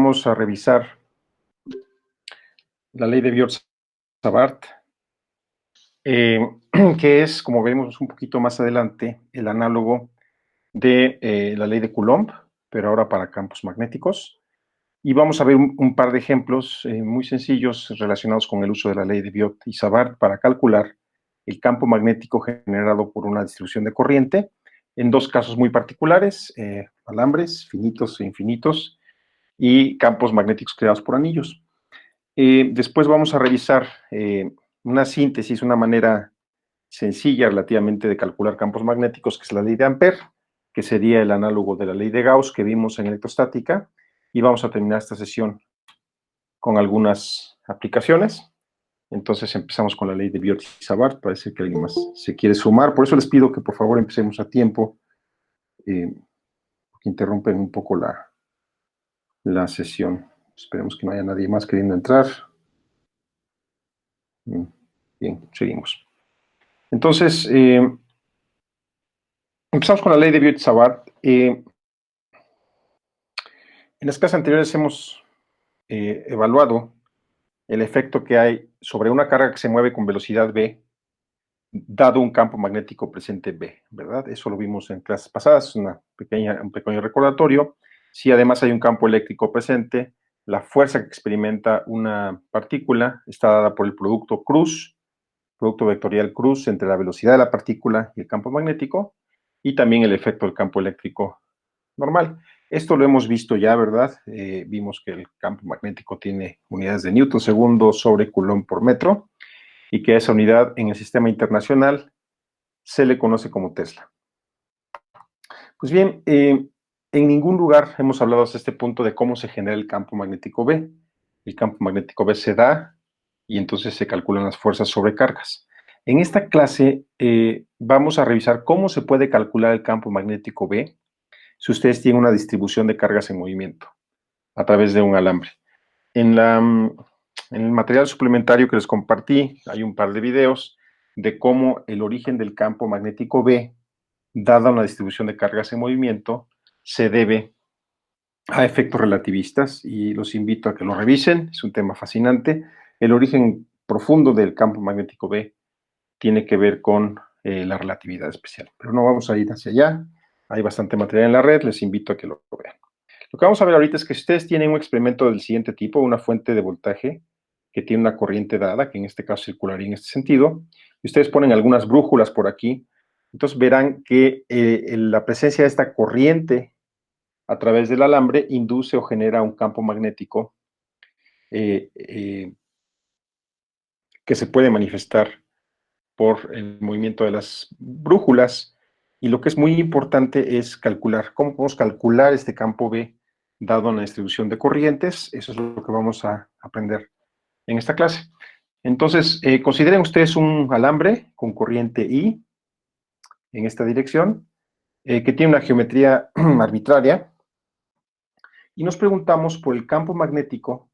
vamos a revisar la ley de Biot-Savart, que es, como veremos un poquito más adelante, el análogo de la ley de Coulomb, pero ahora para campos magnéticos. Y vamos a ver un par de ejemplos muy sencillos relacionados con el uso de la ley de Biot y Savart para calcular el campo magnético generado por una distribución de corriente en dos casos muy particulares, alambres finitos e infinitos y campos magnéticos creados por anillos. Después vamos a revisar una síntesis, una manera sencilla relativamente de calcular campos magnéticos, que es la ley de Ampère, que sería el análogo de la ley de Gauss que vimos en electrostática, y vamos a terminar esta sesión con algunas aplicaciones. Entonces empezamos con la ley de Biot y Savart. Parece que alguien más se quiere sumar, por eso les pido que por favor empecemos a tiempo, porque interrumpen un poco la sesión. Esperemos que no haya nadie más queriendo entrar. Bien, seguimos. Entonces, empezamos con la ley de Biot y Savart. En las clases anteriores hemos evaluado el efecto que hay sobre una carga que se mueve con velocidad v, dado un campo magnético presente B, ¿verdad? Eso lo vimos en clases pasadas, un pequeño recordatorio. Si además hay un campo eléctrico presente, la fuerza que experimenta una partícula está dada por el producto vectorial cruz entre la velocidad de la partícula y el campo magnético, y también el efecto del campo eléctrico normal. Esto lo hemos visto ya, ¿verdad? Vimos que el campo magnético tiene unidades de Newton segundo sobre Coulomb por metro, y que esa unidad en el sistema internacional se le conoce como Tesla. Pues bien, en ningún lugar hemos hablado hasta este punto de cómo se genera el campo magnético B. El campo magnético B se da y entonces se calculan las fuerzas sobre cargas. En esta clase vamos a revisar cómo se puede calcular el campo magnético B si ustedes tienen una distribución de cargas en movimiento a través de un alambre. En el material suplementario que les compartí hay un par de videos de cómo el origen del campo magnético B, dada una distribución de cargas en movimiento, se debe a efectos relativistas, y los invito a que lo revisen, es un tema fascinante. El origen profundo del campo magnético B tiene que ver con la relatividad especial, pero no vamos a ir hacia allá. Hay bastante material en la red, les invito a que lo vean. Lo que vamos a ver ahorita es que si ustedes tienen un experimento del siguiente tipo, una fuente de voltaje que tiene una corriente dada, que en este caso circularía en este sentido, y ustedes ponen algunas brújulas por aquí, entonces verán que la presencia de esta corriente a través del alambre induce o genera un campo magnético que se puede manifestar por el movimiento de las brújulas. Y lo que es muy importante es calcular cómo podemos calcular este campo B dado una distribución de corrientes. Eso es lo que vamos a aprender en esta clase. Entonces, consideren ustedes un alambre con corriente I en esta dirección, que tiene una geometría arbitraria, y nos preguntamos por el campo magnético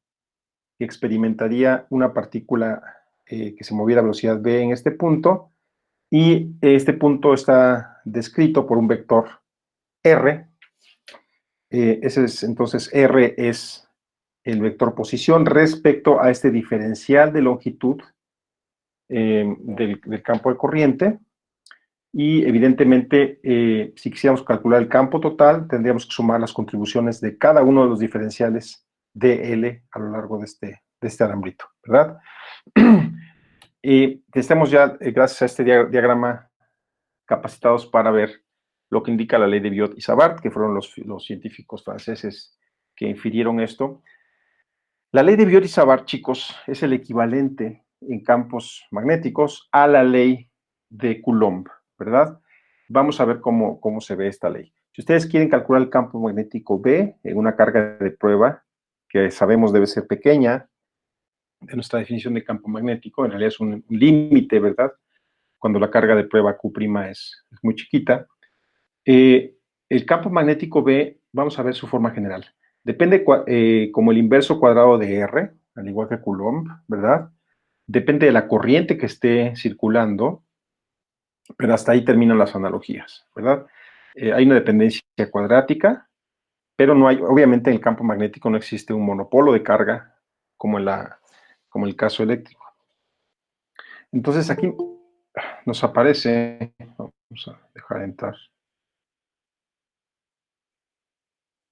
que experimentaría una partícula que se moviera a velocidad v en este punto, y este punto está descrito por un vector R. Entonces R es el vector posición respecto a este diferencial de longitud del campo de corriente, y evidentemente si quisiéramos calcular el campo total tendríamos que sumar las contribuciones de cada uno de los diferenciales de L a lo largo de este alambrito, ¿verdad? Y estamos ya, gracias a este diagrama, capacitados para ver lo que indica la ley de Biot y Savart, que fueron los científicos franceses que infirieron esto. La ley de Biot y Savart, chicos, es el equivalente en campos magnéticos a la ley de Coulomb, ¿verdad? Vamos a ver cómo se ve esta ley. Si ustedes quieren calcular el campo magnético B en una carga de prueba, que sabemos debe ser pequeña, de nuestra definición de campo magnético, en realidad es un límite, ¿verdad? Cuando la carga de prueba Q' es muy chiquita. El campo magnético B, vamos a ver su forma general. Depende como el inverso cuadrado de R, al igual que Coulomb, ¿verdad? Depende de la corriente que esté circulando, pero hasta ahí terminan las analogías, ¿verdad? Hay una dependencia cuadrática, pero no hay, obviamente en el campo magnético no existe un monopolo de carga como como el caso eléctrico. Entonces aquí nos aparece, vamos a dejar entrar.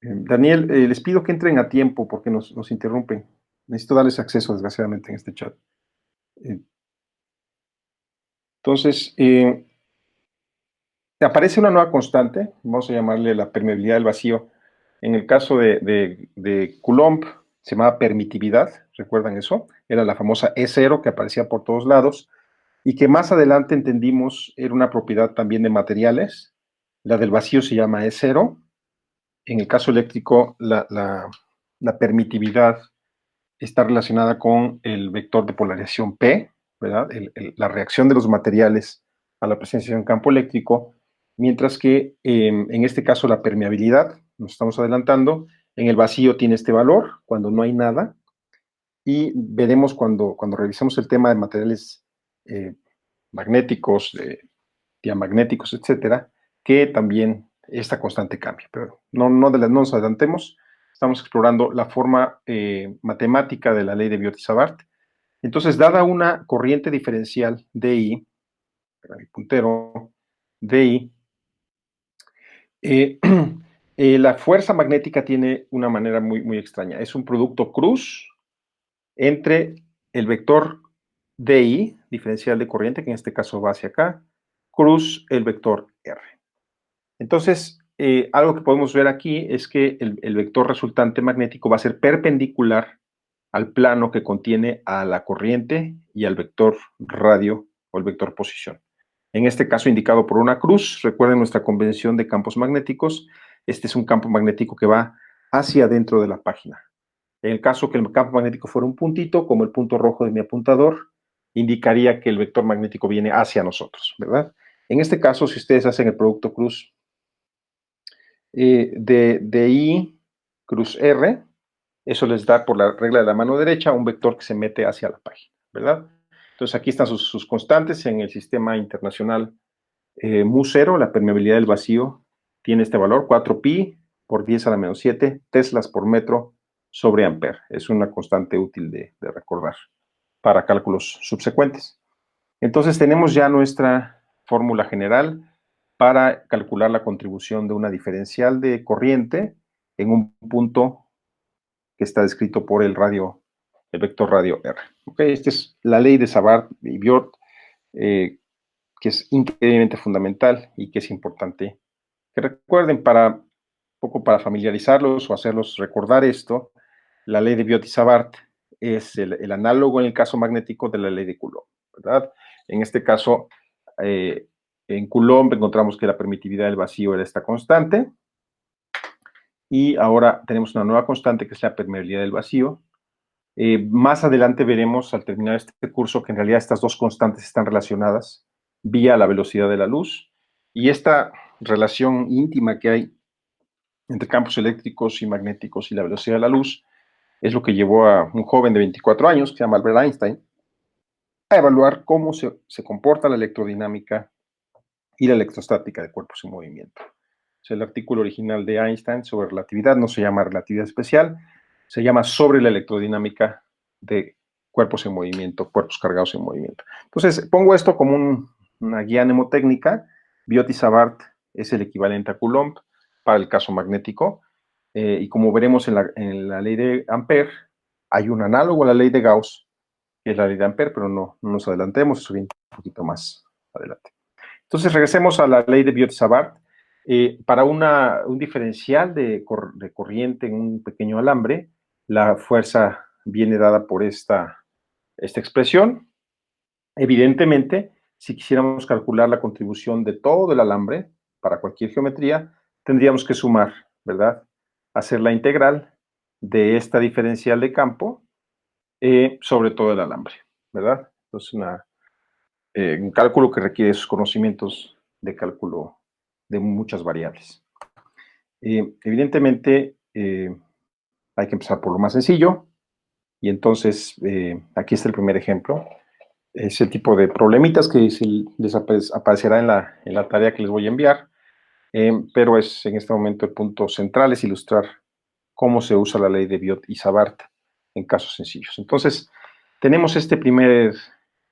Daniel, les pido que entren a tiempo porque nos interrumpen. Necesito darles acceso, desgraciadamente, en este chat. Eh, entonces, aparece una nueva constante, vamos a llamarle la permeabilidad del vacío. En el caso de Coulomb, se llamaba permitividad, ¿recuerdan eso? Era la famosa E0 que aparecía por todos lados y que más adelante entendimos era una propiedad también de materiales. La del vacío se llama E0. En el caso eléctrico, la permitividad está relacionada con el vector de polarización P, ¿verdad? La reacción de los materiales a la presencia de un campo eléctrico, mientras que en este caso la permeabilidad, nos estamos adelantando, en el vacío tiene este valor cuando no hay nada, y veremos cuando revisemos el tema de materiales eh, magnéticos, diamagnéticos, etcétera, que también esta constante cambia. Pero no nos adelantemos, estamos explorando la forma matemática de la ley de Biot-Savart. Entonces, dada una corriente diferencial DI, mi puntero, DI, eh, la fuerza magnética tiene una manera muy extraña. Es un producto cruz entre el vector DI, diferencial de corriente, que en este caso va hacia acá, cruz el vector R. Entonces, algo que podemos ver aquí es que el vector resultante magnético va a ser perpendicular al plano que contiene a la corriente y al vector radio o el vector posición. En este caso indicado por una cruz, recuerden nuestra convención de campos magnéticos, este es un campo magnético que va hacia adentro de la página. En el caso que el campo magnético fuera un puntito, como el punto rojo de mi apuntador, indicaría que el vector magnético viene hacia nosotros, ¿verdad? En este caso, si ustedes hacen el producto cruz de I cruz R, eso les da por la regla de la mano derecha un vector que se mete hacia la página, ¿verdad? Entonces aquí están sus constantes en el sistema internacional mu0, la permeabilidad del vacío tiene este valor, 4pi por 10 a la menos 7 teslas por metro sobre amper. Es una constante útil de recordar para cálculos subsecuentes. Entonces tenemos ya nuestra fórmula general para calcular la contribución de una diferencial de corriente en un punto que está descrito por el vector radio R. ¿Okay? Esta es la ley de Savart y Biot, que es increíblemente fundamental y que es importante que recuerden poco para familiarizarlos o hacerlos recordar esto. La ley de Biot y Savart es el análogo en el caso magnético de la ley de Coulomb, ¿verdad? En este caso, en Coulomb encontramos que la permitividad del vacío era esta constante, y ahora tenemos una nueva constante que es la permeabilidad del vacío. Más adelante veremos al terminar este curso que en realidad estas dos constantes están relacionadas vía la velocidad de la luz, y esta relación íntima que hay entre campos eléctricos y magnéticos y la velocidad de la luz es lo que llevó a un joven de 24 años que se llama Albert Einstein a evaluar cómo se comporta la electrodinámica y la electrostática de cuerpos en movimiento. O sea, el artículo original de Einstein sobre relatividad no se llama relatividad especial, se llama sobre la electrodinámica de cuerpos en movimiento, cuerpos cargados en movimiento. Entonces, pongo esto como una guía mnemotécnica. Biot y Savart es el equivalente a Coulomb para el caso magnético, y como veremos en la ley de Ampère, hay un análogo a la ley de Gauss, que es la ley de Ampère, pero no nos adelantemos, eso viene un poquito más adelante. Entonces, regresemos a la ley de Biot y Savart. Para un diferencial de corriente en un pequeño alambre, la fuerza viene dada por esta expresión. Evidentemente, si quisiéramos calcular la contribución de todo el alambre para cualquier geometría, tendríamos que sumar, ¿verdad? Hacer la integral de esta diferencial de campo sobre todo el alambre, ¿verdad? Entonces, un cálculo que requiere esos conocimientos de cálculo de muchas variables. Evidentemente, hay que empezar por lo más sencillo, y entonces aquí está el primer ejemplo. Es el tipo de problemitas que les aparecerá en la tarea que les voy a enviar, pero en este momento el punto central es ilustrar cómo se usa la ley de Biot y Savart en casos sencillos. Entonces, tenemos este primer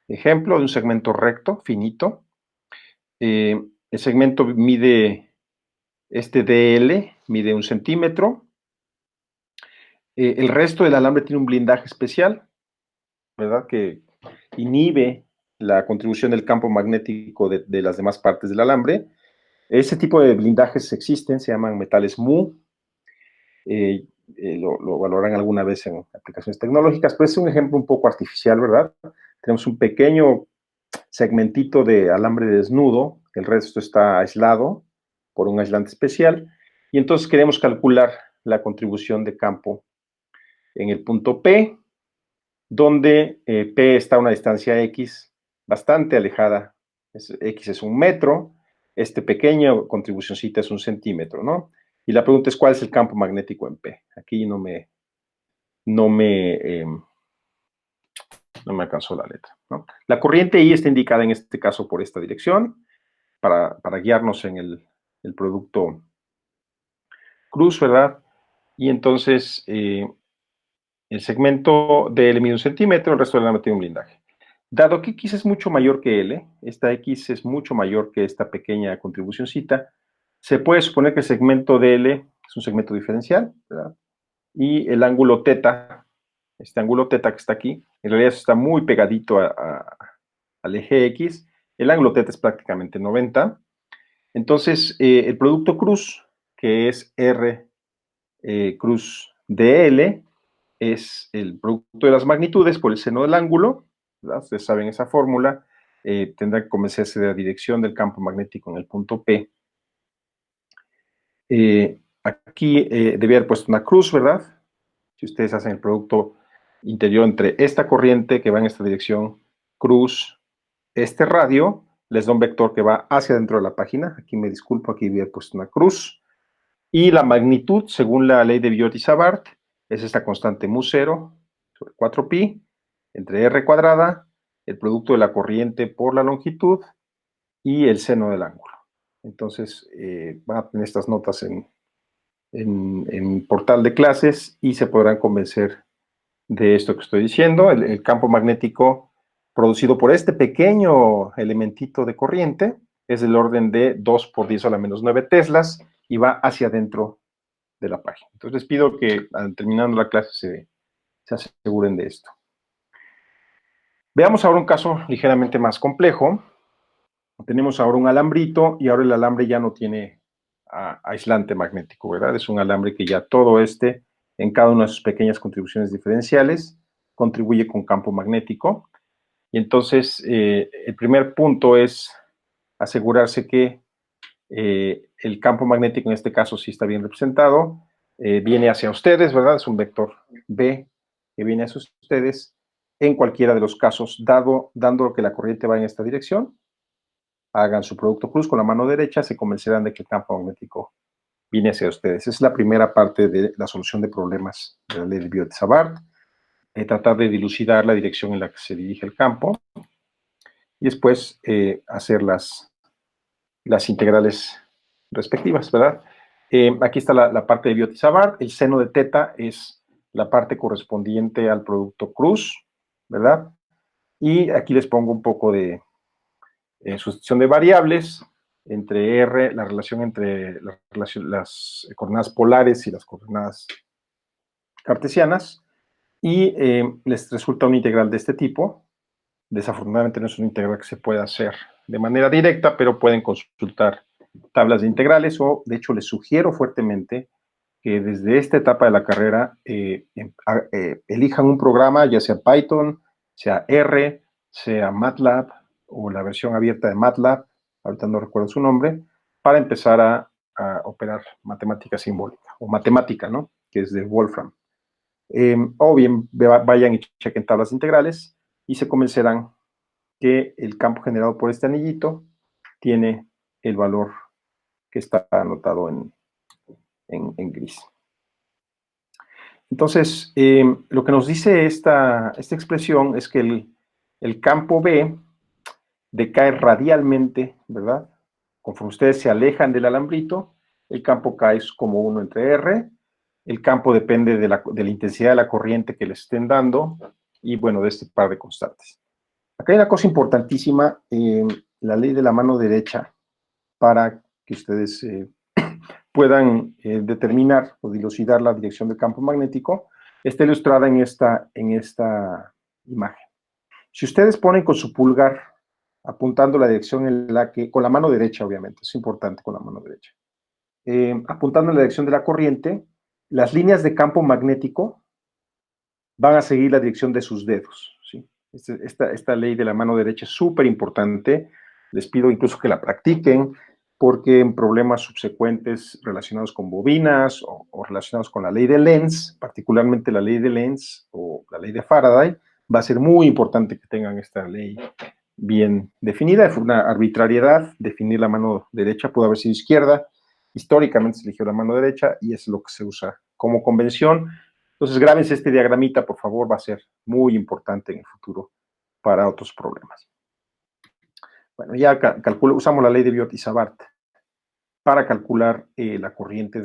ejemplo de un segmento recto, finito. El segmento mide, este DL, mide 1 centímetro. El resto del alambre tiene un blindaje especial, ¿verdad? Que inhibe la contribución del campo magnético de las demás partes del alambre. Ese tipo de blindajes existen, se llaman metales Mu. Lo valoran alguna vez en aplicaciones tecnológicas, pero es un ejemplo un poco artificial, ¿verdad? Tenemos un pequeño segmentito de alambre desnudo, el resto está aislado por un aislante especial, y entonces queremos calcular la contribución de campo en el punto P, donde P está a una distancia X bastante alejada, X es 1 metro, este pequeño contribucioncita es 1 centímetro, ¿no? Y la pregunta es, ¿cuál es el campo magnético en P? Aquí no me alcanzó la letra, ¿no? La corriente I está indicada en este caso por esta dirección, para guiarnos en el producto cruz, ¿verdad? Y entonces el segmento de L mide 1 centímetro, el resto del alambre tiene un blindaje. Dado que X es mucho mayor que L, esta X es mucho mayor que esta pequeña contribucioncita, se puede suponer que el segmento de L es un segmento diferencial, ¿verdad? Y el ángulo teta, este ángulo teta que está aquí, en realidad está muy pegadito al eje X, el ángulo teta es prácticamente 90. Entonces, el producto cruz, que es R cruz dl, es el producto de las magnitudes por el seno del ángulo, ¿verdad? Ustedes saben esa fórmula, tendrá que convencerse de la dirección del campo magnético en el punto P. Aquí debía haber puesto una cruz, ¿verdad? Si ustedes hacen el producto interior entre esta corriente que va en esta dirección, cruz, este radio, les da un vector que va hacia dentro de la página. Aquí me disculpo, aquí había puesto una cruz. Y la magnitud, según la ley de Biot y Savart, es esta constante mu0 sobre 4pi entre r cuadrada, el producto de la corriente por la longitud y el seno del ángulo. Entonces, van a tener estas notas en portal de clases y se podrán convencer de esto que estoy diciendo. El campo magnético producido por este pequeño elementito de corriente es del orden de 2 por 10 a la menos 9 teslas y va hacia adentro de la página. Entonces les pido que terminando la clase se aseguren de esto. Veamos ahora un caso ligeramente más complejo. Tenemos ahora un alambrito y ahora el alambre ya no tiene aislante magnético, ¿verdad? Es un alambre que ya todo en cada una de sus pequeñas contribuciones diferenciales, contribuye con campo magnético. Y entonces, el primer punto es asegurarse que el campo magnético, en este caso, sí está bien representado, viene hacia ustedes, ¿verdad? Es un vector B que viene hacia ustedes en cualquiera de los casos, dando que la corriente va en esta dirección. Hagan su producto cruz con la mano derecha, se convencerán de que el campo magnético viene hacia ustedes. Esa es la primera parte de la solución de problemas de la ley de Biot-Savart. Tratar de dilucidar la dirección en la que se dirige el campo y después hacer las integrales respectivas, ¿verdad? Aquí está la parte de Biot y Savart. El seno de teta es la parte correspondiente al producto cruz, ¿verdad? Y aquí les pongo un poco de sustitución de variables entre R, la relación entre las coordenadas polares y las coordenadas cartesianas, y les resulta una integral de este tipo. Desafortunadamente no es una integral que se pueda hacer de manera directa, pero pueden consultar tablas de integrales o, de hecho, les sugiero fuertemente que desde esta etapa de la carrera elijan un programa, ya sea Python, sea R, sea MATLAB o la versión abierta de MATLAB, ahorita no recuerdo su nombre, para empezar a operar matemática simbólica o matemática, ¿no? Que es de Wolfram. O bien vayan y chequen tablas integrales y se convencerán que el campo generado por este anillito tiene el valor que está anotado en gris. Entonces, lo que nos dice esta expresión es que el campo B decae radialmente, ¿verdad? Conforme ustedes se alejan del alambrito, el campo cae como 1 entre R, El campo depende de la intensidad de la corriente que le estén dando y, bueno, de este par de constantes. Acá hay una cosa importantísima, la ley de la mano derecha, para que ustedes puedan determinar o dilucidar la dirección del campo magnético, está ilustrada en esta imagen. Si ustedes ponen con su pulgar apuntando la dirección en la que, con la mano derecha obviamente, es importante con la mano derecha, apuntando en la dirección de la corriente, las líneas de campo magnético van a seguir la dirección de sus dedos, ¿sí? Esta ley de la mano derecha es súper importante, les pido incluso que la practiquen, porque en problemas subsecuentes relacionados con bobinas o relacionados con la ley de Lenz, particularmente la ley de Lenz o la ley de Faraday, va a ser muy importante que tengan esta ley bien definida. Fue una arbitrariedad definir la mano derecha, pudo haber sido izquierda, históricamente se eligió la mano derecha y es lo que se usa como convención. Entonces, grábense este diagramita, por favor, va a ser muy importante en el futuro para otros problemas. Bueno, ya usamos la ley de Biot y Savart para calcular la corriente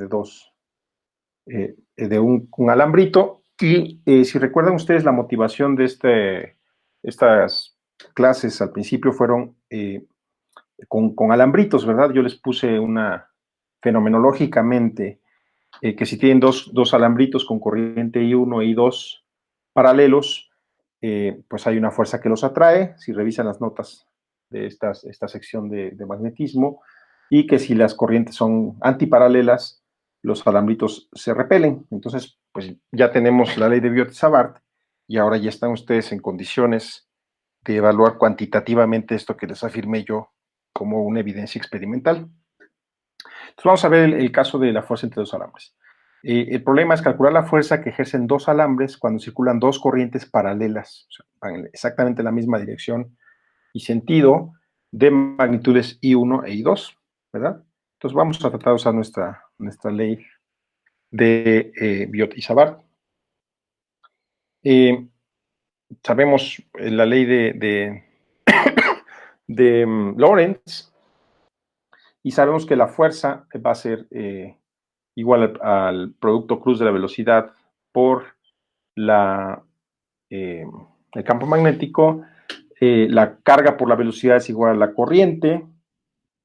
de un alambrito. Y si recuerdan ustedes, la motivación de estas clases al principio fueron con alambritos, ¿verdad? Yo les puse fenomenológicamente, que si tienen dos alambritos con corriente I1 y I2 paralelos, pues hay una fuerza que los atrae, si revisan las notas de esta sección de magnetismo, y que si las corrientes son antiparalelas, los alambritos se repelen. Entonces, pues ya tenemos la ley de Biot-Savart, y ahora ya están ustedes en condiciones de evaluar cuantitativamente esto que les afirmé yo como una evidencia experimental. Entonces vamos a ver el caso de la fuerza entre dos alambres. El problema es calcular la fuerza que ejercen dos alambres cuando circulan dos corrientes paralelas, o sea, van en exactamente la misma dirección y sentido, de magnitudes I1 e I2, ¿verdad? Entonces vamos a tratar de usar nuestra ley de Biot y Savart. Sabemos la ley de Lorentz, y sabemos que la fuerza va a ser igual al producto cruz de la velocidad por el campo magnético. La carga por la velocidad es igual a la corriente,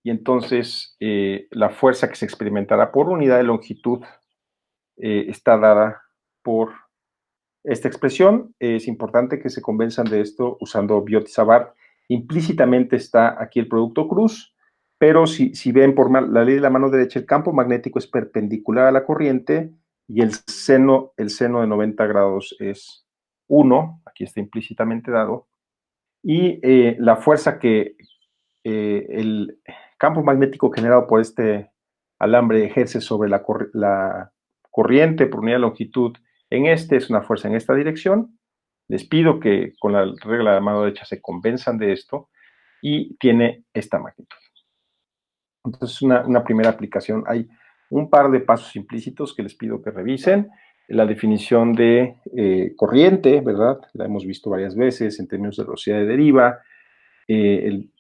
y entonces la fuerza que se experimentará por unidad de longitud está dada por esta expresión. Es importante que se convenzan de esto usando Biot y Savart. Implícitamente está aquí el producto cruz, pero si ven por la ley de la mano derecha, el campo magnético es perpendicular a la corriente y el seno de 90 grados es 1, aquí está implícitamente dado, y la fuerza que el campo magnético generado por este alambre ejerce sobre la corriente por unidad de longitud es una fuerza en esta dirección. Les pido que con la regla de la mano derecha se convenzan de esto, y tiene esta magnitud. Entonces, una primera aplicación. Hay un par de pasos implícitos que les pido que revisen. La definición de corriente, ¿verdad? La hemos visto varias veces en términos de velocidad de deriva, el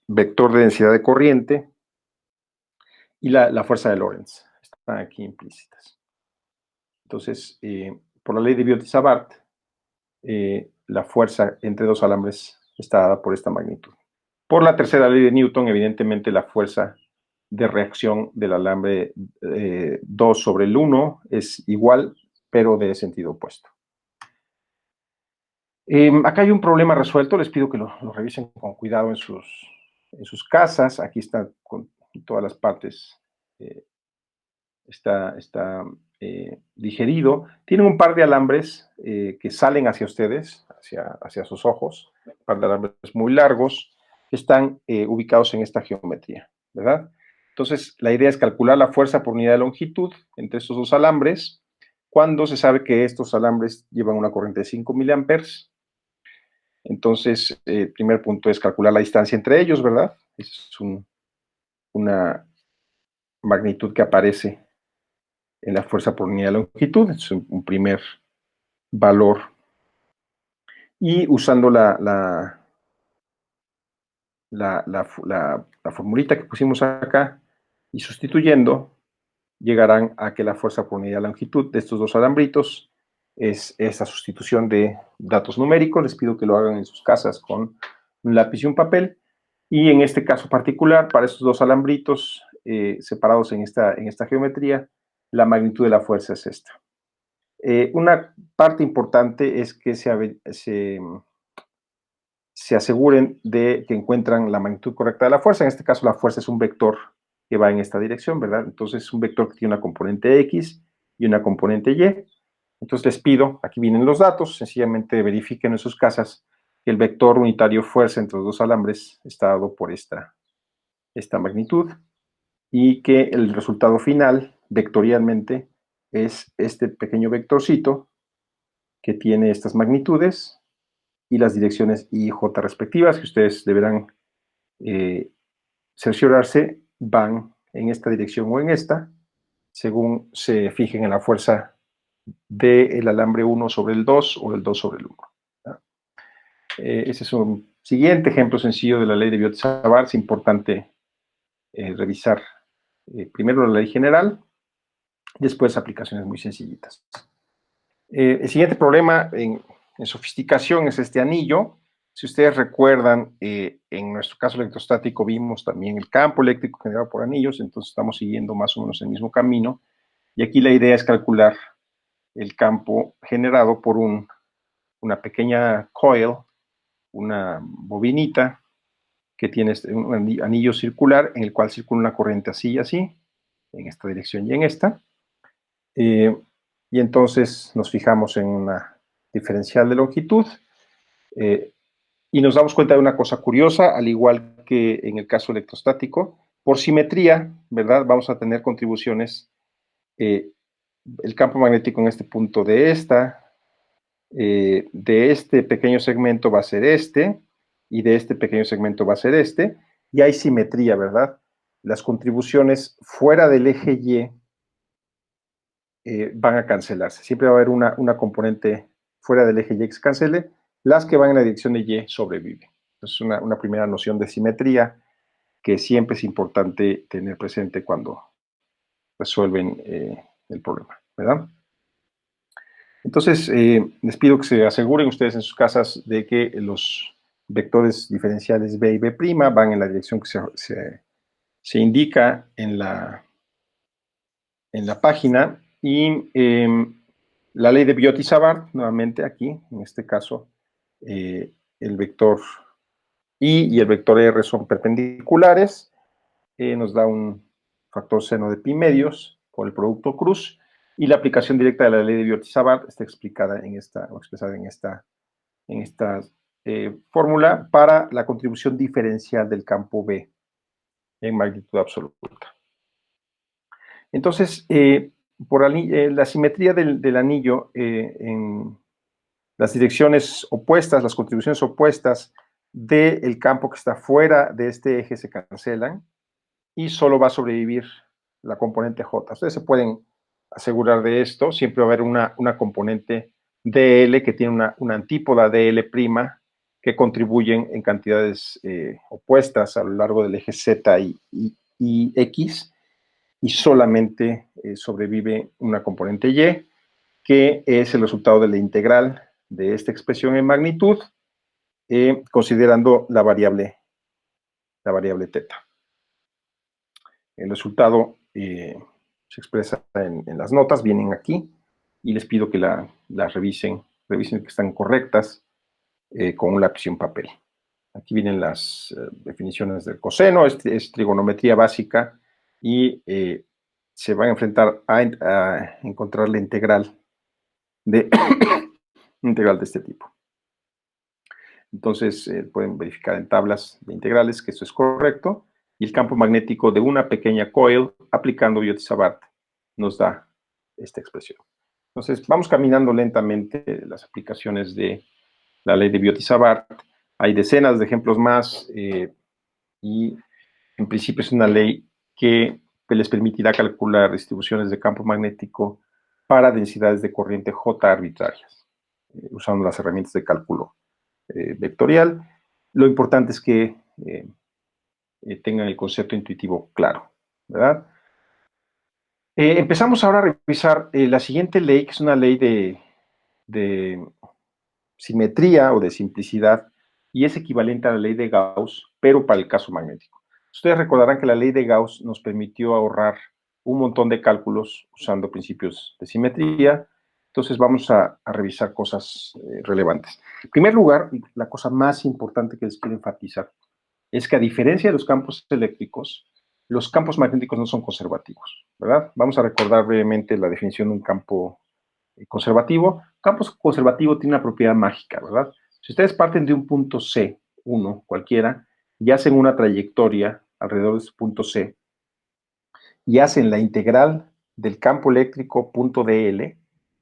vector de densidad de corriente y la fuerza de Lorentz. Están aquí implícitas. Entonces, por la ley de Biot y Savart, la fuerza entre dos alambres está dada por esta magnitud. Por la tercera ley de Newton, evidentemente la fuerza de reacción del alambre 2 sobre el 1 es igual, pero de sentido opuesto. Acá hay un problema resuelto, les pido que lo revisen con cuidado en sus casas. Aquí está con todas las partes, está digerido. Tienen un par de alambres que salen hacia ustedes, hacia sus ojos, un par de alambres muy largos, que están ubicados en esta geometría, ¿verdad? Entonces, la idea es calcular la fuerza por unidad de longitud entre estos dos alambres, cuando se sabe que estos alambres llevan una corriente de 5 miliamperes. Entonces, el primer punto es calcular la distancia entre ellos, ¿verdad? Esa es una magnitud que aparece en la fuerza por unidad de longitud, es un primer valor. Y usando la formulita que pusimos acá y sustituyendo, llegarán a que la fuerza por unidad de longitud de estos dos alambritos es esa sustitución de datos numéricos. Les pido que lo hagan en sus casas con un lápiz y un papel. Y en este caso particular, para estos dos alambritos separados en esta geometría, la magnitud de la fuerza es esta. Una parte importante es que se aseguren de que encuentran la magnitud correcta de la fuerza. En este caso, la fuerza es un vector que va en esta dirección, ¿verdad? Entonces, es un vector que tiene una componente X y una componente Y. Entonces, les pido, aquí vienen los datos, sencillamente verifiquen en sus casas que el vector unitario fuerza entre los dos alambres está dado por esta magnitud y que el resultado final, vectorialmente, es este pequeño vectorcito que tiene estas magnitudes y las direcciones I y J respectivas, que ustedes deberán cerciorarse van en esta dirección o en esta, según se fijen en la fuerza del alambre 1 sobre el 2 o el 2 sobre el 1. Ese es un siguiente ejemplo sencillo de la ley de Biot-Savart. Es importante revisar primero la ley general, después aplicaciones muy sencillitas. El siguiente problema en sofisticación es este anillo. Si ustedes recuerdan, en nuestro caso electrostático vimos también el campo eléctrico generado por anillos, entonces estamos siguiendo más o menos el mismo camino. Y aquí la idea es calcular el campo generado por una pequeña coil, una bobinita, que tiene un anillo circular en el cual circula una corriente así y así, en esta dirección y en esta. Y entonces nos fijamos en una diferencial de longitud y nos damos cuenta de una cosa curiosa, al igual que en el caso electrostático, por simetría, ¿verdad? Vamos a tener contribuciones, el campo magnético en este punto de este pequeño segmento va a ser este, y de este pequeño segmento va a ser este, y hay simetría, ¿verdad? Las contribuciones fuera del eje Y van a cancelarse. Siempre va a haber una componente fuera del eje Y que se cancele. Las que van en la dirección de Y sobreviven. Es una primera noción de simetría que siempre es importante tener presente cuando resuelven el problema, ¿verdad? Entonces, les pido que se aseguren ustedes en sus casas de que los vectores diferenciales B y B' van en la dirección que se indica en la página. Y la ley de Biot-Savart, nuevamente aquí, en este caso, el vector I y el vector R son perpendiculares, nos da un factor seno de pi medios por el producto cruz, y la aplicación directa de la ley de Biot-Savart está explicada en esta, o expresada en esta fórmula para la contribución diferencial del campo B en magnitud absoluta. Entonces, por la simetría del anillo en las direcciones opuestas, las contribuciones opuestas del campo que está fuera de este eje se cancelan y solo va a sobrevivir la componente J. Ustedes se pueden asegurar de esto. Siempre va a haber una componente DL que tiene una antípoda DL' que contribuyen en cantidades opuestas a lo largo del eje Z y X, y solamente sobrevive una componente Y, que es el resultado de la integral de esta expresión en magnitud, considerando la variable teta. El resultado se expresa en las notas, vienen aquí, y les pido que las revisen que están correctas con un lápiz y un papel. Aquí vienen las definiciones del coseno, es trigonometría básica, y se van a enfrentar a encontrar la integral de este tipo. Entonces, pueden verificar en tablas de integrales que esto es correcto, y el campo magnético de una pequeña coil aplicando Biot-Savart nos da esta expresión. Entonces, vamos caminando lentamente las aplicaciones de la ley de Biot-Savart. Hay decenas de ejemplos más, y en principio es una ley que les permitirá calcular distribuciones de campo magnético para densidades de corriente J arbitrarias, usando las herramientas de cálculo vectorial. Lo importante es que tengan el concepto intuitivo claro, ¿verdad? Empezamos ahora a revisar la siguiente ley, que es una ley de simetría o de simplicidad, y es equivalente a la ley de Gauss, pero para el caso magnético. Ustedes recordarán que la ley de Gauss nos permitió ahorrar un montón de cálculos usando principios de simetría. Entonces vamos a revisar cosas relevantes. En primer lugar, la cosa más importante que les quiero enfatizar es que, a diferencia de los campos eléctricos, los campos magnéticos no son conservativos, ¿verdad? Vamos a recordar brevemente la definición de un campo conservativo. Campo conservativo tiene una propiedad mágica, ¿verdad? Si ustedes parten de un punto C, uno cualquiera, y hacen una trayectoria alrededor de ese punto C, y hacen la integral del campo eléctrico punto dl,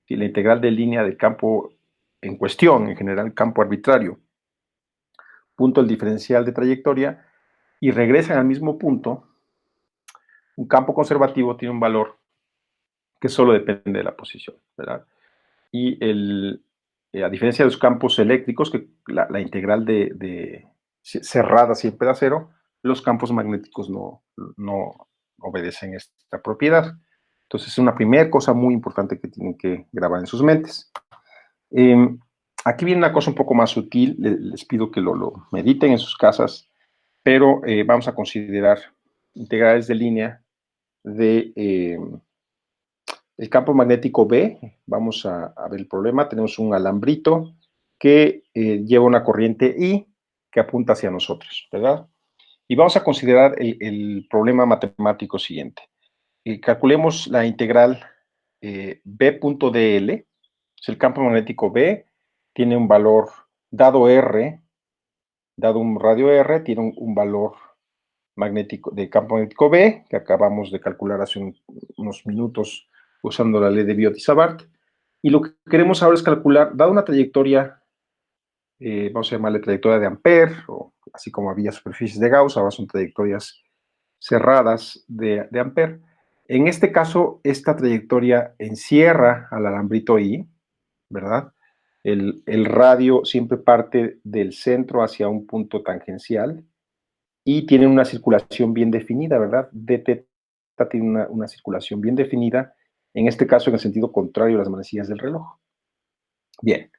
y la integral de línea del campo en cuestión, en general campo arbitrario, punto el diferencial de trayectoria, y regresan al mismo punto, un campo conservativo tiene un valor que solo depende de la posición, ¿verdad? Y a diferencia de los campos eléctricos, que la integral de cerrada siempre da cero, los campos magnéticos no obedecen esta propiedad. Entonces, es una primera cosa muy importante que tienen que grabar en sus mentes. Aquí viene una cosa un poco más sutil, les pido que lo mediten en sus casas, pero vamos a considerar integrales de línea de el campo magnético B. Vamos a ver el problema. Tenemos un alambrito que lleva una corriente I que apunta hacia nosotros, ¿verdad? Y vamos a considerar el problema matemático siguiente. Calculemos la integral B.dl. El campo magnético B tiene un valor dado R, dado un radio R, tiene un valor magnético de campo magnético B, que acabamos de calcular hace unos minutos usando la ley de Biot-Savart. Y lo que queremos ahora es calcular, dada una trayectoria, vamos a llamarle trayectoria de Ampère, o así como había superficies de Gauss, ahora son trayectorias cerradas de Ampère. En este caso, esta trayectoria encierra al alambrito I, ¿verdad? El radio siempre parte del centro hacia un punto tangencial y tiene una circulación bien definida, ¿verdad? Dθ tiene una circulación bien definida, en este caso en el sentido contrario a las manecillas del reloj. Bien,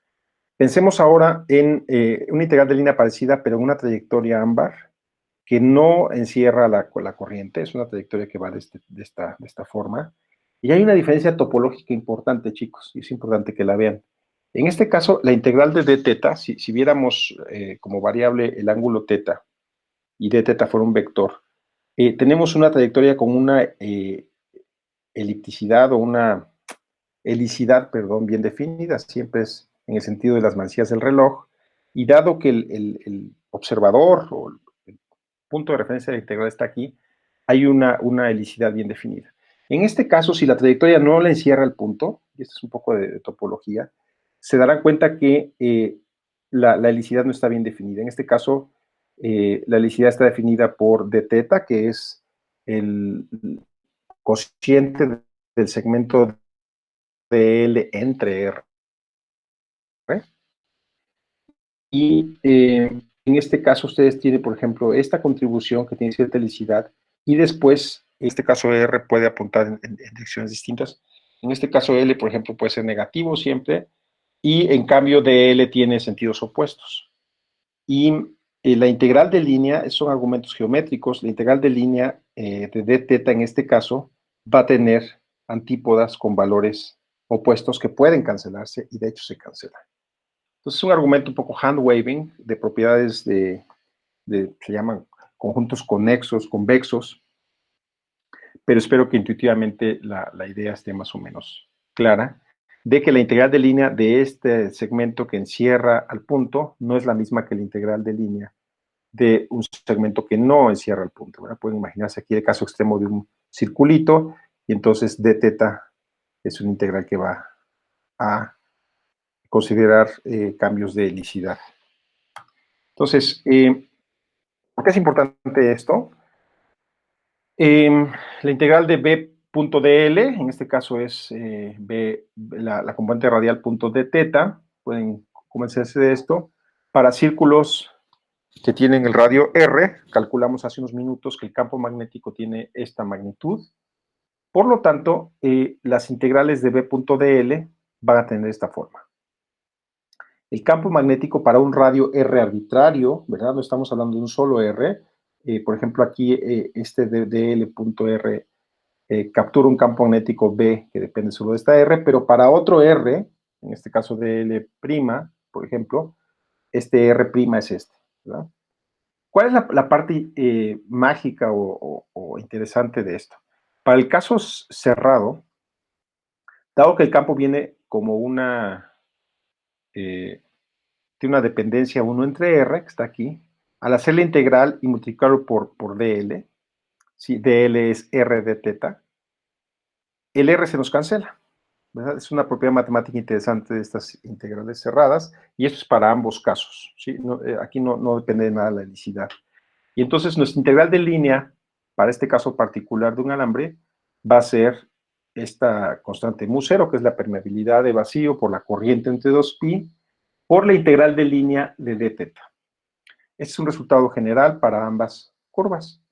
pensemos ahora en una integral de línea parecida, pero en una trayectoria ámbar, que no encierra la corriente, es una trayectoria que va de esta forma. Y hay una diferencia topológica importante, chicos, y es importante que la vean. En este caso, la integral de dθ, si viéramos como variable el ángulo θ, y dθ fuera un vector, tenemos una trayectoria con una elipticidad o una helicidad, perdón, bien definida, siempre es en el sentido de las manecillas del reloj, y dado que el observador o el punto de referencia de la integral está aquí, hay una helicidad bien definida. En este caso, si la trayectoria no le encierra el punto, y esto es un poco de topología, se darán cuenta que la helicidad no está bien definida. En este caso, la helicidad está definida por dθ, que es el cociente del segmento de L entre R. Y en este caso ustedes tienen, por ejemplo, esta contribución que tiene cierta helicidad y después, en este caso R puede apuntar en direcciones distintas. En este caso L, por ejemplo, puede ser negativo siempre y en cambio DL tiene sentidos opuestos. Y la integral de línea son argumentos geométricos. La integral de línea de dθ en este caso va a tener antípodas con valores opuestos que pueden cancelarse y de hecho se cancelan. Entonces es un argumento un poco hand-waving de propiedades se llaman conjuntos conexos, convexos, pero espero que intuitivamente la idea esté más o menos clara, de que la integral de línea de este segmento que encierra al punto no es la misma que la integral de línea de un segmento que no encierra el punto, ¿verdad? Pueden imaginarse aquí el caso extremo de un circulito, y entonces dθ es una integral que va a considerar cambios de helicidad. Entonces, ¿por qué es importante esto? La integral de b.dl, en este caso es b, la componente radial punto dθ, pueden convencerse de esto. Para círculos que tienen el radio R, calculamos hace unos minutos que el campo magnético tiene esta magnitud, Por lo tanto, las integrales de B.dl van a tener esta forma. El campo magnético para un radio R arbitrario, ¿verdad? No estamos hablando de un solo R. Por ejemplo, aquí este de dl.r captura un campo magnético B que depende solo de esta R, pero para otro R, en este caso dl', por ejemplo, este R' es este, ¿verdad? ¿Cuál es la parte mágica o interesante de esto? Para el caso cerrado, dado que el campo viene como tiene una dependencia 1 entre R, que está aquí, al hacer la integral y multiplicarlo por dl, si dl es r de teta, el r se nos cancela, ¿verdad? Es una propiedad matemática interesante de estas integrales cerradas, y esto es para ambos casos, ¿sí? No, aquí no depende de nada la helicidad. Y entonces nuestra integral de línea, para este caso particular de un alambre, va a ser esta constante mu0, que es la permeabilidad de vacío por la corriente entre 2pi, por la integral de línea de d teta. Este es un resultado general para ambas curvas.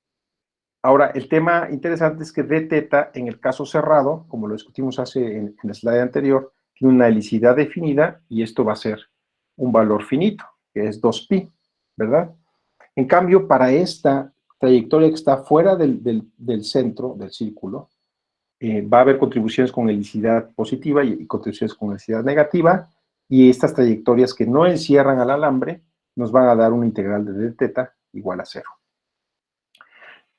Ahora, el tema interesante es que d teta, en el caso cerrado, como lo discutimos en el slide anterior, tiene una helicidad definida y esto va a ser un valor finito, que es 2pi, ¿verdad? En cambio, para esta trayectoria que está fuera del centro del círculo, va a haber contribuciones con helicidad positiva y contribuciones con helicidad negativa, y estas trayectorias que no encierran al alambre nos van a dar una integral de d teta igual a 0.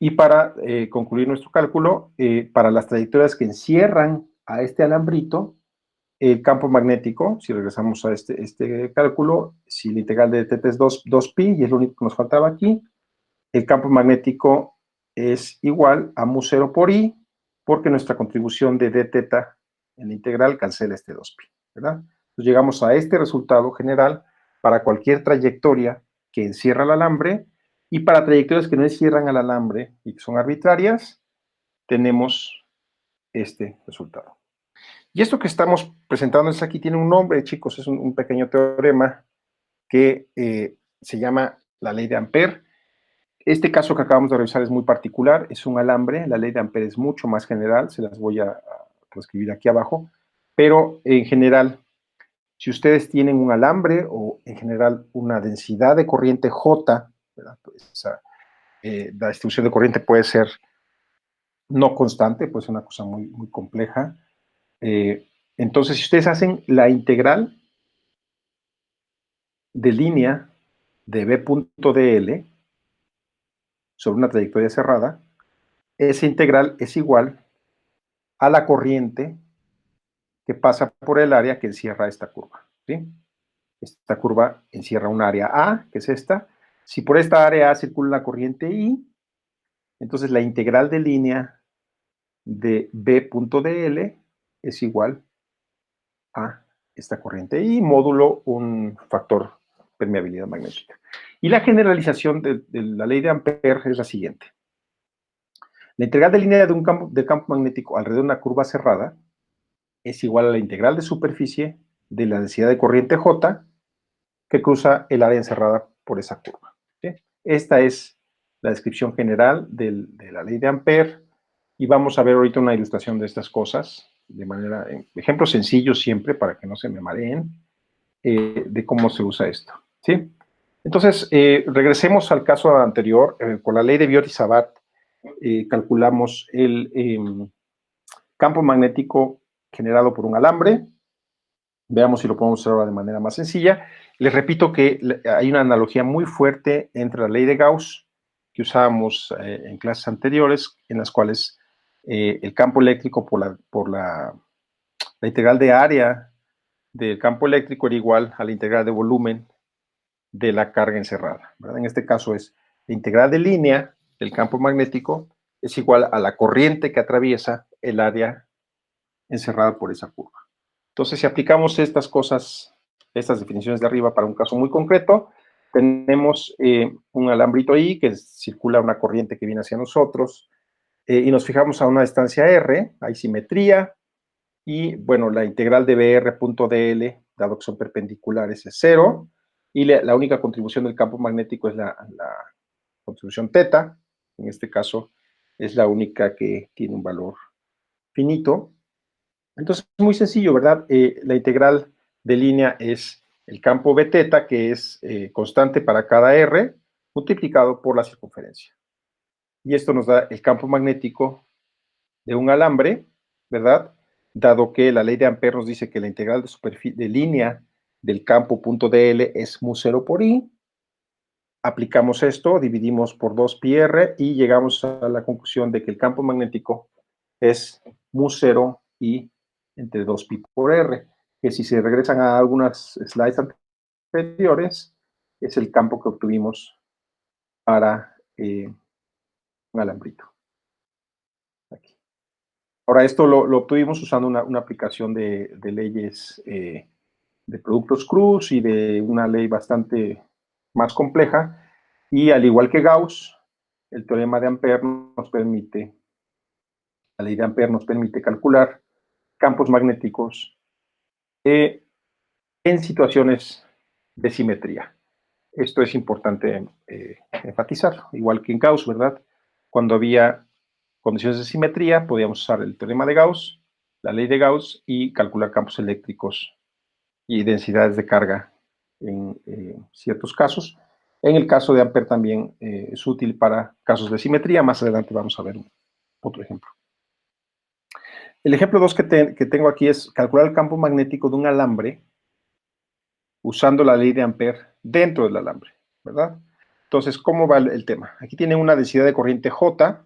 Y para concluir nuestro cálculo, para las trayectorias que encierran a este alambrito, el campo magnético, si regresamos a este cálculo, si la integral de d teta es 2pi, y es lo único que nos faltaba aquí, el campo magnético es igual a mu0 por i, porque nuestra contribución de d teta en la integral cancela este 2pi, ¿verdad? Entonces llegamos a este resultado general para cualquier trayectoria que encierra el alambre, y para trayectorias que no encierran al alambre y que son arbitrarias, tenemos este resultado. Y esto que estamos presentándoles aquí tiene un nombre, chicos, es un pequeño teorema que se llama la ley de Ampère. Este caso que acabamos de revisar es muy particular, es un alambre, la ley de Ampère es mucho más general, se las voy a transcribir aquí abajo, pero en general, si ustedes tienen un alambre o en general una densidad de corriente J, ¿verdad? Pues, la distribución de corriente puede ser no constante, puede ser una cosa muy compleja. Entonces, si ustedes hacen la integral de línea de B.dl sobre una trayectoria cerrada, esa integral es igual a la corriente que pasa por el área que encierra esta curva, ¿sí? Esta curva encierra un área A, que es esta. Si por esta área A circula la corriente I, entonces la integral de línea de B.dl es igual a esta corriente I módulo un factor permeabilidad magnética. Y la generalización de la ley de Ampère es la siguiente. La integral de línea del campo magnético alrededor de una curva cerrada es igual a la integral de superficie de la densidad de corriente J que cruza el área encerrada por esa curva, ¿sí? Esta es la descripción general de la ley de Ampère, y vamos a ver ahorita una ilustración de estas cosas, de manera, ejemplos sencillos siempre, para que no se me mareen, de cómo se usa esto, ¿sí? Entonces, regresemos al caso anterior. Con la ley de Biot-Savart calculamos el campo magnético generado por un alambre. Veamos si lo podemos hacer ahora de manera más sencilla. Les repito que hay una analogía muy fuerte entre la ley de Gauss, que usábamos en clases anteriores, en las cuales el campo eléctrico por la integral de área del campo eléctrico era igual a la integral de volumen de la carga encerrada, ¿verdad? En este caso es la integral de línea del campo magnético es igual a la corriente que atraviesa el área encerrada por esa curva. Entonces, si aplicamos estas cosas, estas definiciones de arriba para un caso muy concreto, tenemos un alambrito ahí que circula una corriente que viene hacia nosotros, y nos fijamos a una distancia r, hay simetría, y bueno, la integral de br.dl, dado que son perpendiculares, es 0, y la única contribución del campo magnético es la contribución teta, en este caso es la única que tiene un valor finito. Entonces, es muy sencillo, ¿verdad? La integral de línea es el campo B teta, que es constante para cada R, multiplicado por la circunferencia. Y esto nos da el campo magnético de un alambre, ¿verdad? Dado que la ley de Ampère nos dice que la integral de línea del campo punto dl es mu 0 por i. Aplicamos esto, dividimos por 2πr y llegamos a la conclusión de que el campo magnético es mu 0 i entre 2pi por r, que si se regresan a algunas slides anteriores, es el campo que obtuvimos para un alambrito. Aquí. Ahora, esto lo obtuvimos usando una aplicación de leyes de productos Cruz y de una ley bastante más compleja. Y al igual que Gauss, el teorema de Ampère nos permite, la ley de Ampère nos permite calcular campos magnéticos en situaciones de simetría. Esto es importante enfatizar, igual que en Gauss, ¿verdad? Cuando había condiciones de simetría, podíamos usar el teorema de Gauss, la ley de Gauss y calcular campos eléctricos y densidades de carga en ciertos casos. En el caso de Ampère también es útil para casos de simetría. Más adelante vamos a ver otro ejemplo. El ejemplo 2 que tengo aquí es calcular el campo magnético de un alambre usando la ley de Ampère dentro del alambre, ¿verdad? Entonces, ¿cómo va el tema? Aquí tiene una densidad de corriente J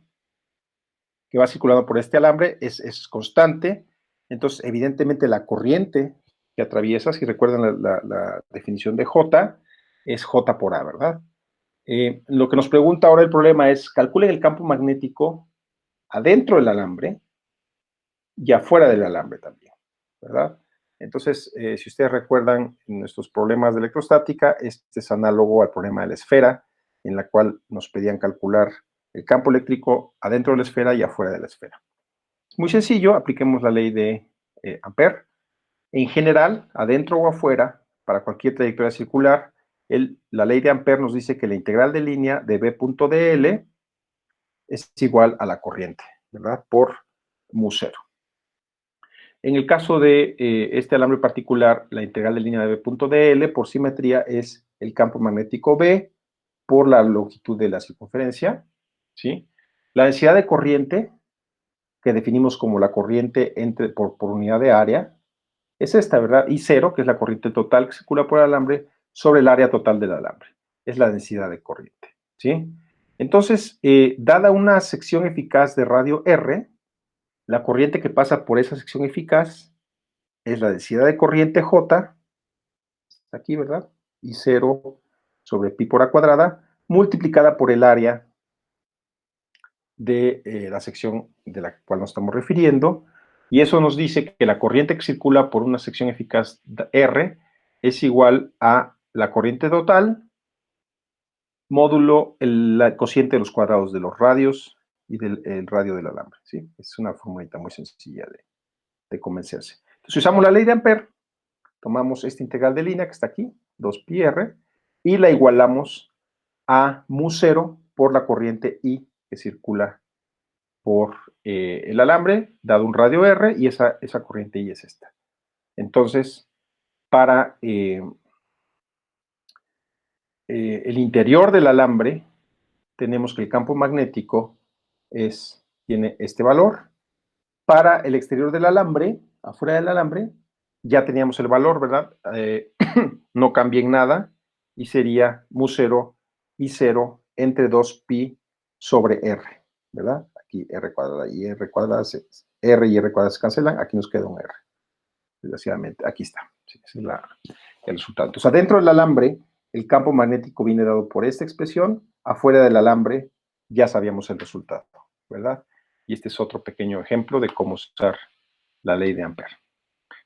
que va circulando por este alambre, es constante. Entonces, evidentemente, la corriente que atraviesa, si recuerdan la definición de J, es J por A, ¿verdad? Lo que nos pregunta ahora el problema es, calculen el campo magnético adentro del alambre y afuera del alambre también, ¿verdad? Entonces, si ustedes recuerdan nuestros problemas de electrostática, este es análogo al problema de la esfera, en la cual nos pedían calcular el campo eléctrico adentro de la esfera y afuera de la esfera. Muy sencillo, apliquemos la ley de Ampère. En general, adentro o afuera, para cualquier trayectoria circular, la ley de Ampère nos dice que la integral de línea de B punto dl es igual a la corriente, ¿verdad? Por mu 0. En el caso de este alambre particular, la integral de línea de B punto dl por simetría es el campo magnético B por la longitud de la circunferencia, ¿sí? La densidad de corriente, que definimos como la corriente por unidad de área, es esta, ¿verdad? I0, que es la corriente total que circula por el alambre, sobre el área total del alambre. Es la densidad de corriente, ¿sí? Entonces, dada una sección eficaz de radio R, la corriente que pasa por esa sección eficaz es la densidad de corriente J, aquí, ¿verdad? I0 sobre pi por A cuadrada, multiplicada por el área de la sección de la cual nos estamos refiriendo, y eso nos dice que la corriente que circula por una sección eficaz R es igual a la corriente total módulo el cociente de los cuadrados de los radios y del radio del alambre, ¿sí? Es una formulita muy sencilla de convencerse. Entonces, usamos la ley de Ampère, tomamos esta integral de línea que está aquí, 2πr, y la igualamos a mu 0 por la corriente I que circula por el alambre, dado un radio R, y esa corriente I es esta. Entonces, para el interior del alambre, tenemos que el campo magnético tiene este valor. Para el exterior del alambre, afuera del alambre, ya teníamos el valor, ¿verdad? No cambia en nada, y sería mu 0 y 0 entre 2pi sobre r, ¿verdad? Aquí r cuadrada y r cuadrada, r y r cuadrada se cancelan, aquí nos queda un r, desgraciadamente, aquí está, sí, ese es el resultado. Entonces, adentro del alambre, el campo magnético viene dado por esta expresión, afuera del alambre ya sabíamos el resultado, ¿verdad? Y este es otro pequeño ejemplo de cómo usar la ley de Ampère.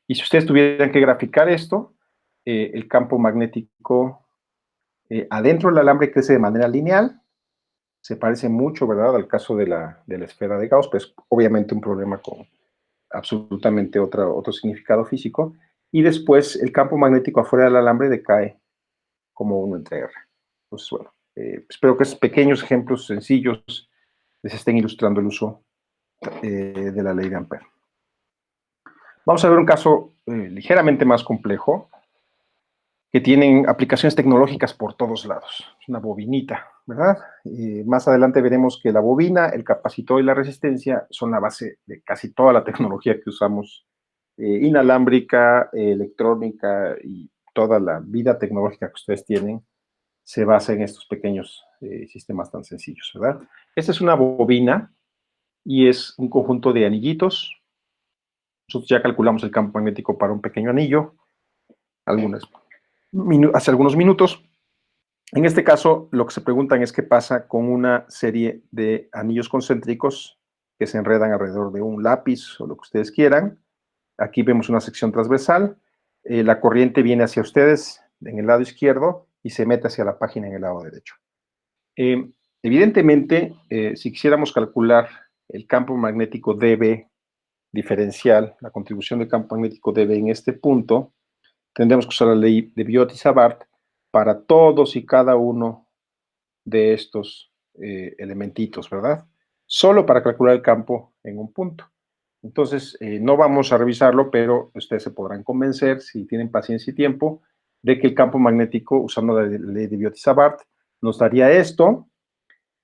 Y si ustedes tuvieran que graficar esto, el campo magnético adentro del alambre crece de manera lineal, se parece mucho, ¿verdad?, al caso de la esfera de Gauss, pues obviamente un problema con absolutamente otro significado físico, y después el campo magnético afuera del alambre decae como 1 entre R. Entonces, bueno, espero que estos pequeños ejemplos sencillos les estén ilustrando el uso de la ley de Ampère. Vamos a ver un caso ligeramente más complejo, que tienen aplicaciones tecnológicas por todos lados. Es una bobinita, ¿verdad? Más adelante veremos que la bobina, el capacitor y la resistencia son la base de casi toda la tecnología que usamos, inalámbrica, electrónica y toda la vida tecnológica que ustedes tienen se basa en estos pequeños sistemas tan sencillos, ¿verdad? Esta es una bobina y es un conjunto de anillitos. Nosotros ya calculamos el campo magnético para un pequeño anillo hace algunos minutos. En este caso, lo que se preguntan es qué pasa con una serie de anillos concéntricos que se enredan alrededor de un lápiz o lo que ustedes quieran. Aquí vemos una sección transversal. La corriente viene hacia ustedes en el lado izquierdo y se mete hacia la página en el lado derecho. Evidentemente, si quisiéramos calcular el campo magnético dB diferencial, la contribución del campo magnético dB en este punto, tendremos que usar la ley de Biot-Savart para todos y cada uno de estos elementitos, ¿verdad? Solo para calcular el campo en un punto. Entonces, no vamos a revisarlo, pero ustedes se podrán convencer, si tienen paciencia y tiempo, de que el campo magnético, usando la ley de Biot-Savart, nos daría esto,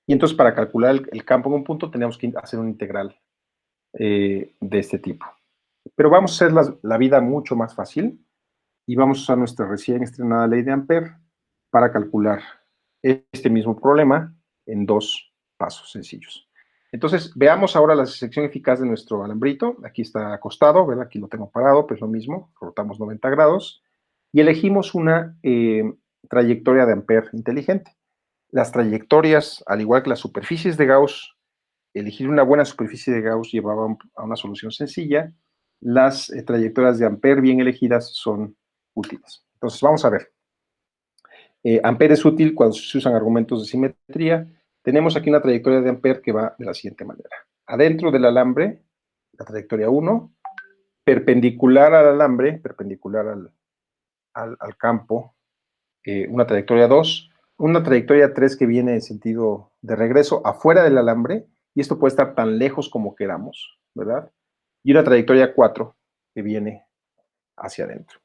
y entonces para calcular el campo en un punto tenemos que hacer un integral de este tipo. Pero vamos a hacer la vida mucho más fácil y vamos a usar nuestra recién estrenada ley de Ampère para calcular este mismo problema en dos pasos sencillos. Entonces, veamos ahora la sección eficaz de nuestro alambrito. Aquí está acostado, ¿verdad? Aquí lo tengo parado, pues lo mismo, rotamos 90 grados y elegimos una trayectoria de Ampère inteligente. Las trayectorias, al igual que las superficies de Gauss, elegir una buena superficie de Gauss llevaba a una solución sencilla. Las trayectorias de Ampère bien elegidas son útiles. Entonces, vamos a ver. Ampère es útil cuando se usan argumentos de simetría. Tenemos aquí una trayectoria de Ampère que va de la siguiente manera. Adentro del alambre, la trayectoria 1, perpendicular al alambre, perpendicular al campo, una trayectoria 2, una trayectoria 3 que viene en sentido de regreso afuera del alambre, y esto puede estar tan lejos como queramos, ¿verdad? Y una trayectoria 4 que viene hacia adentro.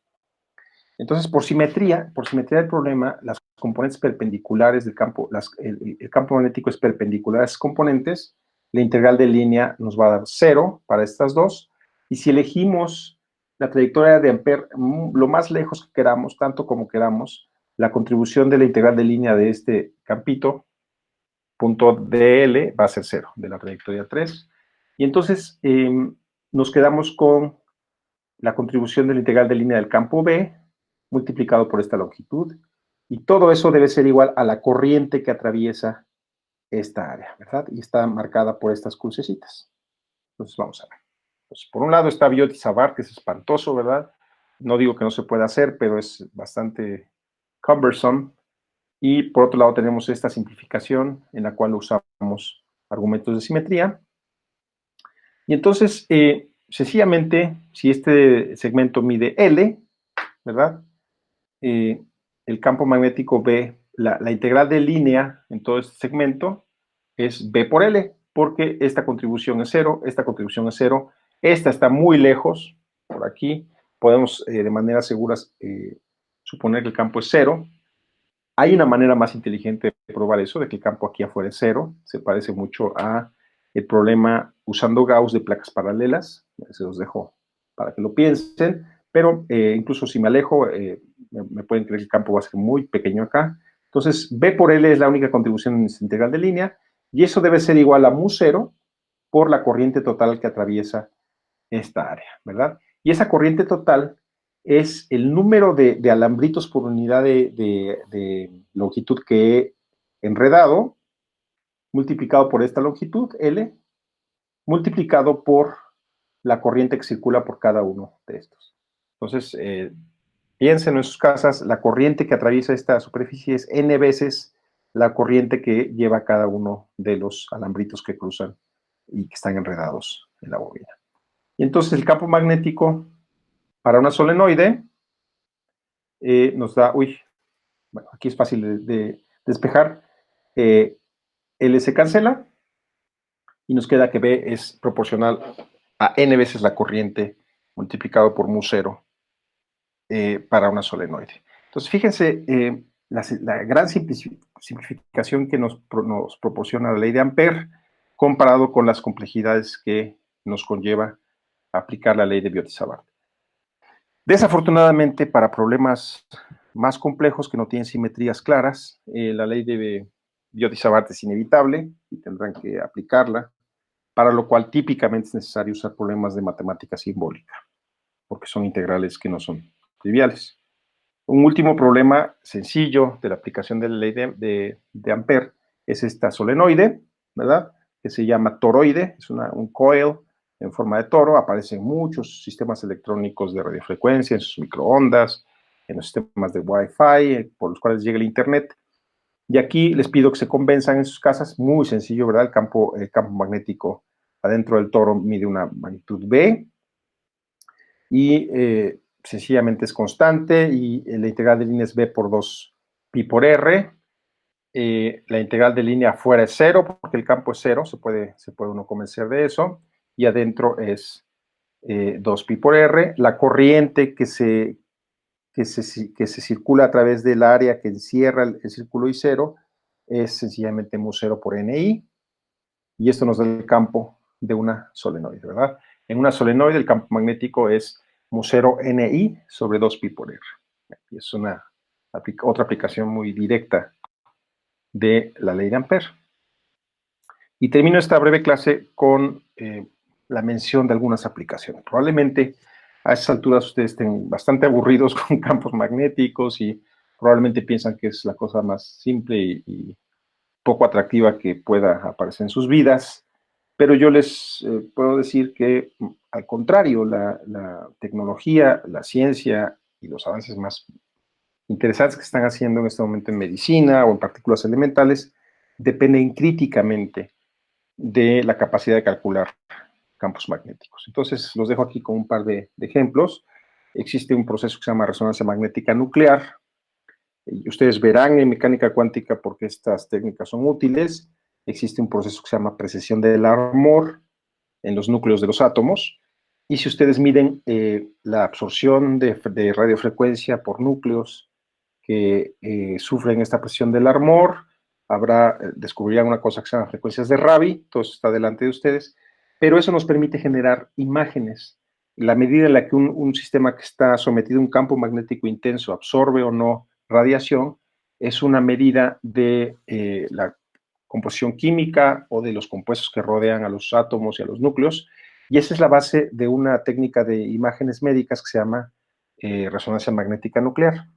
Entonces, por simetría del problema, las componentes perpendiculares del campo, el campo magnético es perpendicular a esas componentes, la integral de línea nos va a dar 0 para estas dos, y si elegimos la trayectoria de Ampère lo más lejos que queramos, tanto como queramos, la contribución de la integral de línea de este campito, punto DL, va a ser 0, de la trayectoria 3, y entonces nos quedamos con la contribución de la integral de línea del campo B, multiplicado por esta longitud, y todo eso debe ser igual a la corriente que atraviesa esta área, ¿verdad? Y está marcada por estas crucecitas. Entonces vamos a ver. Pues, por un lado está Biot-Savart, que es espantoso, ¿verdad? No digo que no se pueda hacer, pero es bastante cumbersome. Y por otro lado tenemos esta simplificación en la cual usamos argumentos de simetría. Y entonces, sencillamente, si este segmento mide L, ¿verdad? El campo magnético B, la integral de línea en todo este segmento es B por L, porque esta contribución es 0, esta contribución es 0, esta está muy lejos, por aquí, podemos de manera segura suponer que el campo es 0. Hay una manera más inteligente de probar eso, de que el campo aquí afuera es 0, se parece mucho a el problema usando Gauss de placas paralelas, se los dejo para que lo piensen, pero incluso si me alejo, me pueden creer que el campo va a ser muy pequeño acá. Entonces, B por L es la única contribución en esta integral de línea, y eso debe ser igual a mu0 por la corriente total que atraviesa esta área, ¿verdad? Y esa corriente total es el número de alambritos por unidad de longitud que he enredado, multiplicado por esta longitud, L, multiplicado por la corriente que circula por cada uno de estos. Entonces, piensen en sus casas, la corriente que atraviesa esta superficie es n veces la corriente que lleva cada uno de los alambritos que cruzan y que están enredados en la bobina. Y entonces el campo magnético para una solenoide nos da, bueno, aquí es fácil de despejar, L se cancela y nos queda que B es proporcional a n veces la corriente multiplicado por mu0 para una solenoide. Entonces, fíjense la gran simplificación que nos proporciona la ley de Ampère comparado con las complejidades que nos conlleva aplicar la ley de Biot-Savart. Desafortunadamente, para problemas más complejos que no tienen simetrías claras, la ley de Biot-Savart es inevitable y tendrán que aplicarla, para lo cual típicamente es necesario usar problemas de matemática simbólica, porque son integrales que no son triviales. Un último problema sencillo de la aplicación de la ley de Ampère es esta solenoide, ¿verdad? Que se llama toroide, es un coil en forma de toro, aparece en muchos sistemas electrónicos de radiofrecuencia, en sus microondas, en los sistemas de Wi-Fi, por los cuales llega el Internet. Y aquí les pido que se convenzan en sus casas, muy sencillo, ¿verdad? El campo magnético adentro del toro mide una magnitud B y sencillamente es constante y la integral de línea es B por 2 pi por R. La integral de línea afuera es 0 porque el campo es 0, se puede uno convencer de eso, y adentro es 2 pi por R. La corriente que se circula a través del área que encierra el círculo I0 es sencillamente mu0 por Ni, y esto nos da el campo de una solenoide, ¿verdad? En una solenoide el campo magnético es mu0 Ni sobre 2 pi por R. Y es otra aplicación muy directa de la ley de Ampère. Y termino esta breve clase con la mención de algunas aplicaciones. Probablemente a esas alturas ustedes estén bastante aburridos con campos magnéticos y probablemente piensan que es la cosa más simple y poco atractiva que pueda aparecer en sus vidas, pero yo les puedo decir que, al contrario, la tecnología, la ciencia y los avances más interesantes que están haciendo en este momento en medicina o en partículas elementales dependen críticamente de la capacidad de calcular campos magnéticos. Entonces, los dejo aquí con un par de ejemplos. Existe un proceso que se llama resonancia magnética nuclear. Y ustedes verán en mecánica cuántica por qué estas técnicas son útiles. Existe un proceso que se llama precesión del Larmor en los núcleos de los átomos. Y si ustedes miden la absorción de radiofrecuencia por núcleos que sufren esta presión del Larmor, descubrirán una cosa que se llama frecuencias de Rabi, todo eso está delante de ustedes, pero eso nos permite generar imágenes. La medida en la que un sistema que está sometido a un campo magnético intenso absorbe o no radiación es una medida de la composición química o de los compuestos que rodean a los átomos y a los núcleos, y esa es la base de una técnica de imágenes médicas que se llama resonancia magnética nuclear.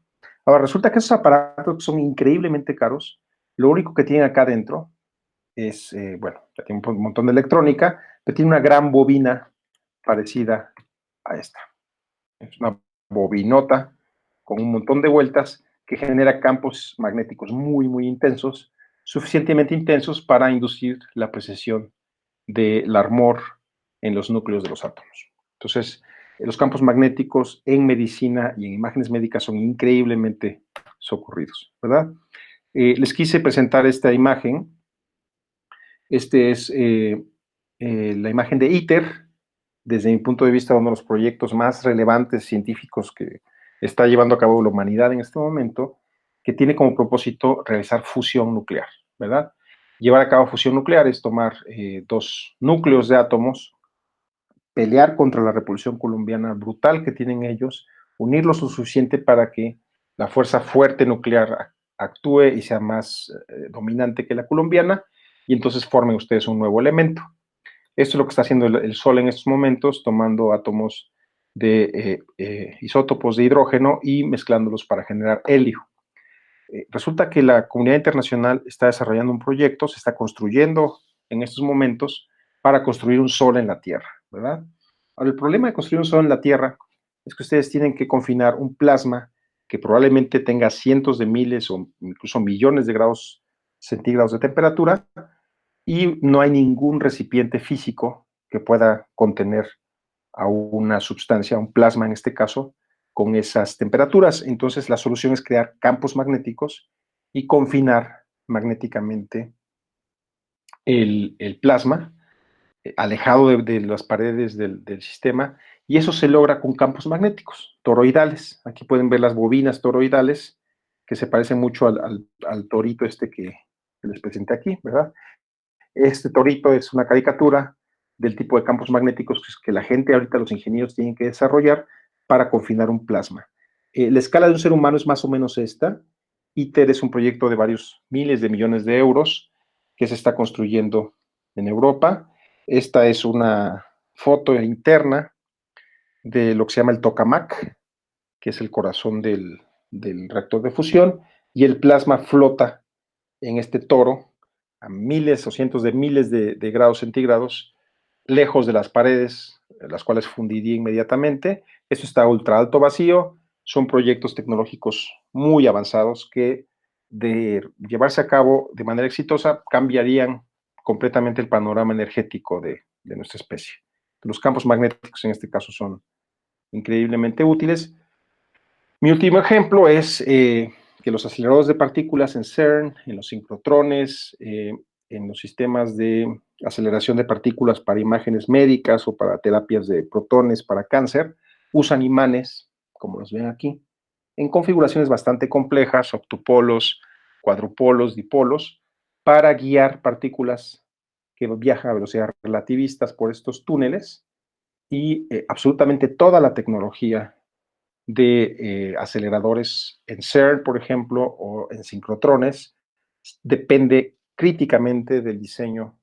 Ahora, resulta que esos aparatos son increíblemente caros. Lo único que tienen acá adentro es, bueno, tiene un montón de electrónica, pero tiene una gran bobina parecida a esta. Es una bobinota con un montón de vueltas que genera campos magnéticos muy, muy intensos, suficientemente intensos para inducir la precesión de Larmor en los núcleos de los átomos. Entonces, los campos magnéticos en medicina y en imágenes médicas son increíblemente socorridos, ¿verdad? Les quise presentar esta imagen. Este es la imagen de ITER, desde mi punto de vista, uno de los proyectos más relevantes científicos que está llevando a cabo la humanidad en este momento, que tiene como propósito realizar fusión nuclear, ¿verdad? Llevar a cabo fusión nuclear es tomar dos núcleos de átomos, pelear contra la repulsión coulombiana brutal que tienen ellos, unirlos lo suficiente para que la fuerza fuerte nuclear actúe y sea más dominante que la coulombiana, y entonces formen ustedes un nuevo elemento. Esto es lo que está haciendo el Sol en estos momentos, tomando átomos de isótopos de hidrógeno y mezclándolos para generar helio. Resulta que la comunidad internacional está desarrollando un proyecto, se está construyendo en estos momentos para construir un Sol en la Tierra, ¿verdad? Ahora, el problema de construir un Sol en la Tierra es que ustedes tienen que confinar un plasma que probablemente tenga cientos de miles o incluso millones de grados centígrados de temperatura, y no hay ningún recipiente físico que pueda contener a una sustancia, un plasma en este caso, con esas temperaturas. Entonces la solución es crear campos magnéticos y confinar magnéticamente el plasma, alejado de las paredes del sistema, Y eso se logra con campos magnéticos, toroidales. Aquí pueden ver las bobinas toroidales, que se parecen mucho al torito este que les presenté aquí, ¿verdad? Este torito es una caricatura del tipo de campos magnéticos que la gente ahorita, los ingenieros, tienen que desarrollar para confinar un plasma. La escala de un ser humano es más o menos esta. ITER es un proyecto de varios miles de millones de euros que se está construyendo en Europa. Esta es una foto interna de lo que se llama el tokamak, que es el corazón del reactor de fusión, y el plasma flota en este toro a miles o cientos de miles de grados centígrados, lejos de las paredes, las cuales fundiría inmediatamente. Esto está a ultra alto vacío. Son proyectos tecnológicos muy avanzados que, de llevarse a cabo de manera exitosa, cambiarían completamente el panorama energético de nuestra especie. Los campos magnéticos en este caso son increíblemente útiles. Mi último ejemplo es que los aceleradores de partículas en CERN, en los sincrotrones, en los sistemas de aceleración de partículas para imágenes médicas o para terapias de protones para cáncer, usan imanes, como los ven aquí, en configuraciones bastante complejas, octopolos, cuadrupolos, dipolos, para guiar partículas que viajan a velocidades relativistas por estos túneles, y absolutamente toda la tecnología de aceleradores en CERN, por ejemplo, o en sincrotrones, depende críticamente del diseño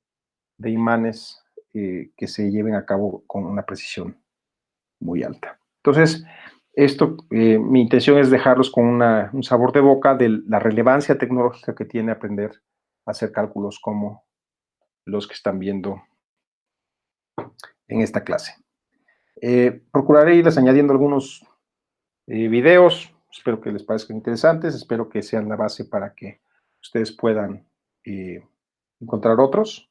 de imanes que se lleven a cabo con una precisión muy alta. Entonces, mi intención es dejarlos con un sabor de boca de la relevancia tecnológica que tiene aprender a hacer cálculos como los que están viendo en esta clase. Procuraré irles añadiendo algunos videos, espero que les parezcan interesantes, espero que sean la base para que ustedes puedan encontrar otros.